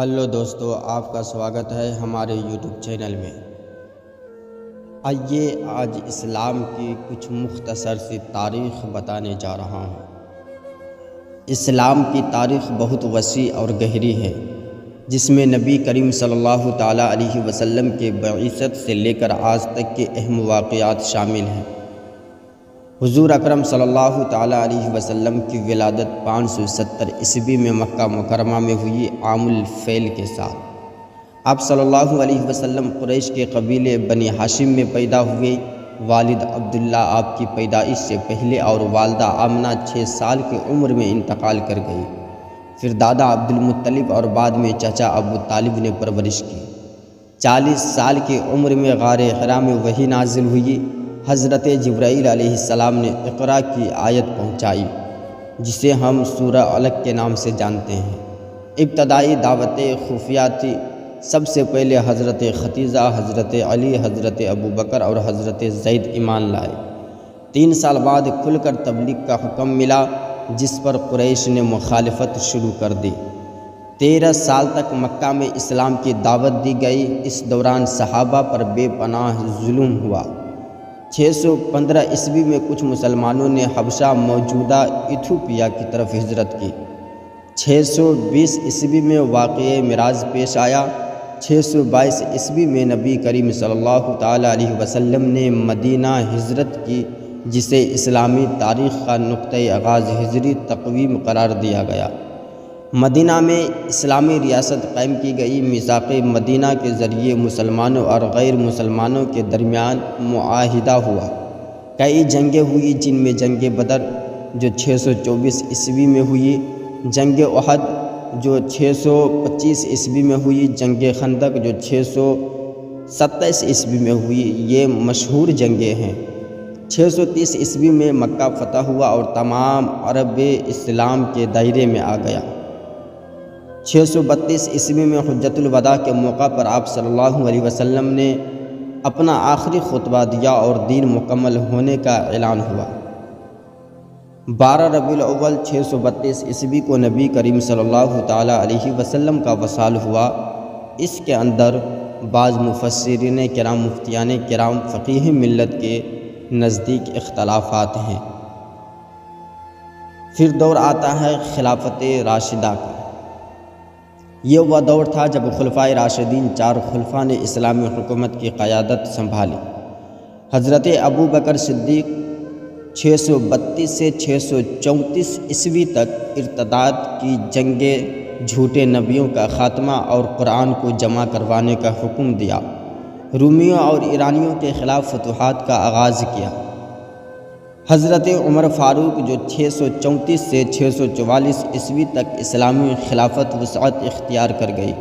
Hello دوستو، آپ کا سواگت ہے ہمارے یوٹیوب چینل میں۔ آئیے آج اسلام کی کچھ مختصر سی تاریخ بتانے جا رہا ہوں۔ اسلام کی تاریخ بہت وسیع اور گہری ہے، جس میں نبی کریم صلی اللہ تعالیٰ علیہ وسلم کے بعثت سے لے کر آج تک کے اہم واقعات شامل ہیں۔ حضور اکرم صلی اللہ تعالیٰ علیہ وسلم کی ولادت 570 عیسوی میں مکہ مکرمہ میں ہوئی عام الفیل کے ساتھ۔ آپ صلی اللہ علیہ وسلم قریش کے قبیلے بنی ہاشم میں پیدا ہوئے۔ والد عبداللہ آپ کی پیدائش سے پہلے اور والدہ آمنہ 6 سال کی عمر میں انتقال کر گئی۔ پھر دادا عبدالمطلب اور بعد میں چچا ابو طالب نے پرورش کی۔ 40 سال کی عمر میں غار حرا میں وحی نازل ہوئی۔ حضرت جبرائیل علیہ السلام نے اقرا کی آیت پہنچائی، جسے ہم سورہ علق کے نام سے جانتے ہیں۔ ابتدائی دعوت خفیہ تھی۔ سب سے پہلے حضرت ختیجہ، حضرت علی، حضرت ابو بکر اور حضرت زید ایمان لائے۔ 3 سال بعد کھل کر تبلیغ کا حکم ملا، جس پر قریش نے مخالفت شروع کر دی۔ 13 سال تک مکہ میں اسلام کی دعوت دی گئی۔ اس دوران صحابہ پر بے پناہ ظلم ہوا۔ 615 عیسوی میں کچھ مسلمانوں نے حبشہ موجودہ ایتھوپیا کی طرف ہجرت کی۔ 620 عیسوی میں واقعہ معراج پیش آیا۔ 622 عیسوی میں نبی کریم صلی اللہ تعالیٰ علیہ وسلم نے مدینہ ہجرت کی، جسے اسلامی تاریخ کا نقطۂ آغاز ہجری تقویم قرار دیا گیا۔ مدینہ میں اسلامی ریاست قائم کی گئی۔ میثاق مدینہ کے ذریعے مسلمانوں اور غیر مسلمانوں کے درمیان معاہدہ ہوا۔ کئی جنگیں ہوئی، جن میں جنگ بدر جو 624 عیسوی میں ہوئی، جنگ احد جو 625 عیسوی میں ہوئی، جنگ خندق جو 627 عیسوی میں ہوئی، یہ مشہور جنگیں ہیں۔ 630 عیسوی میں مکہ فتح ہوا اور تمام عرب اسلام کے دائرے میں آ گیا۔ 632 عیسوی میں حجۃ الوداع کے موقع پر آپ صلی اللہ علیہ وسلم نے اپنا آخری خطبہ دیا اور دین مکمل ہونے کا اعلان ہوا۔ 12 ربیع الاول 632 عیسوی کو نبی کریم صلی اللہ تعالیٰ علیہ وسلم کا وصال ہوا۔ اس کے اندر بعض مفسرین کرام، مفتیان کرام، فقیہ ملت کے نزدیک اختلافات ہیں۔ پھر دور آتا ہے خلافت راشدہ کا۔ یہ وہ دور تھا جب خلفائے راشدین 4 خلفاء نے اسلامی حکومت کی قیادت سنبھالی۔ حضرت ابو بکر صدیق 632 سے 634 عیسوی تک ارتداد کی جنگیں، جھوٹے نبیوں کا خاتمہ اور قرآن کو جمع کروانے کا حکم دیا۔ رومیوں اور ایرانیوں کے خلاف فتوحات کا آغاز کیا۔ حضرت عمر فاروق جو 634 سے 644 عیسوی تک اسلامی خلافت وسعت اختیار کر گئی۔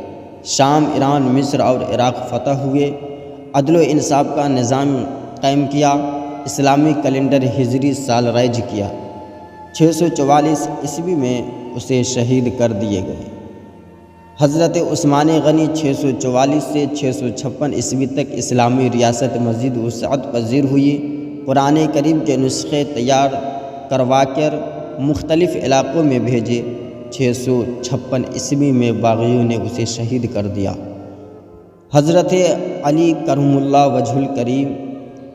شام، ایران، مصر اور عراق فتح ہوئے۔ عدل و انصاف کا نظام قائم کیا۔ اسلامی کیلنڈر ہجری سال رائج کیا۔ 644 عیسوی میں اسے شہید کر دیے گئے۔ حضرت عثمان غنی 644 سے 656 عیسوی تک اسلامی ریاست مزید وسعت پذیر ہوئی۔ قرآن کریم کے نسخے تیار کروا کر مختلف علاقوں میں بھیجے۔ 656 عیسوی میں باغیوں نے اسے شہید کر دیا۔ حضرت علی کرم اللہ وجہ الکریم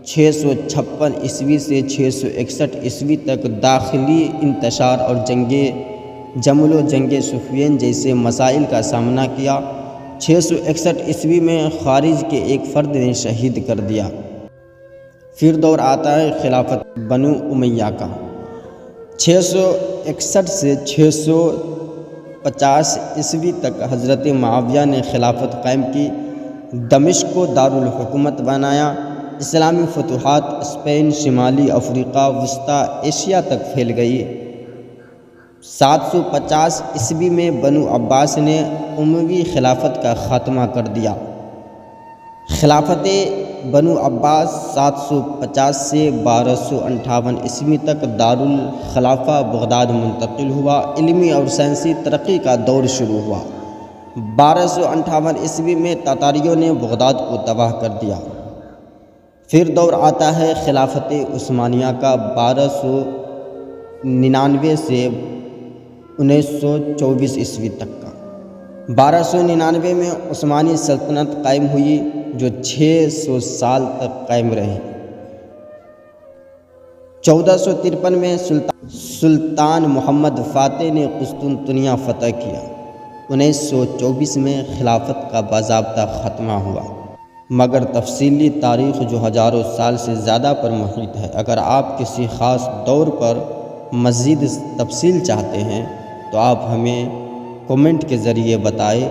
656 عیسوی سے 661 عیسوی تک داخلی انتشار اور جمل و جنگ صفین جیسے مسائل کا سامنا کیا۔ 661 عیسوی میں خارج کے ایک فرد نے شہید کر دیا۔ پھر دور آتا ہے خلافت بنو امیہ کا۔ 661 سے 650 عیسوی تک حضرت معاویہ نے خلافت قائم کی، دمشق کو دارالحکومت بنایا۔ اسلامی فتوحات اسپین، شمالی افریقہ، وسطی ایشیا تک پھیل گئی۔ 750 عیسوی میں بنو عباس نے اموی خلافت کا خاتمہ کر دیا۔ خلافت بنو عباس 750 سے 1258 عیسوی تک دارالخلافہ بغداد منتقل ہوا۔ علمی اور سائنسی ترقی کا دور شروع ہوا۔ 1258 عیسوی میں تاتاریوں نے بغداد کو تباہ کر دیا۔ پھر دور آتا ہے خلافت عثمانیہ کا 1299 سے 1924 عیسوی تک کا۔ 1299 میں عثمانی سلطنت قائم ہوئی جو 600 سال تک قائم رہی۔ 1453 میں سلطان محمد فاتح نے قسطنطنیہ فتح کیا۔ 1924 میں خلافت کا باضابطہ خاتمہ ہوا، مگر تفصیلی تاریخ جو ہزاروں سال سے زیادہ پر محیط ہے۔ اگر آپ کسی خاص دور پر مزید تفصیل چاہتے ہیں تو آپ ہمیں کومنٹ کے ذریعے بتائیں۔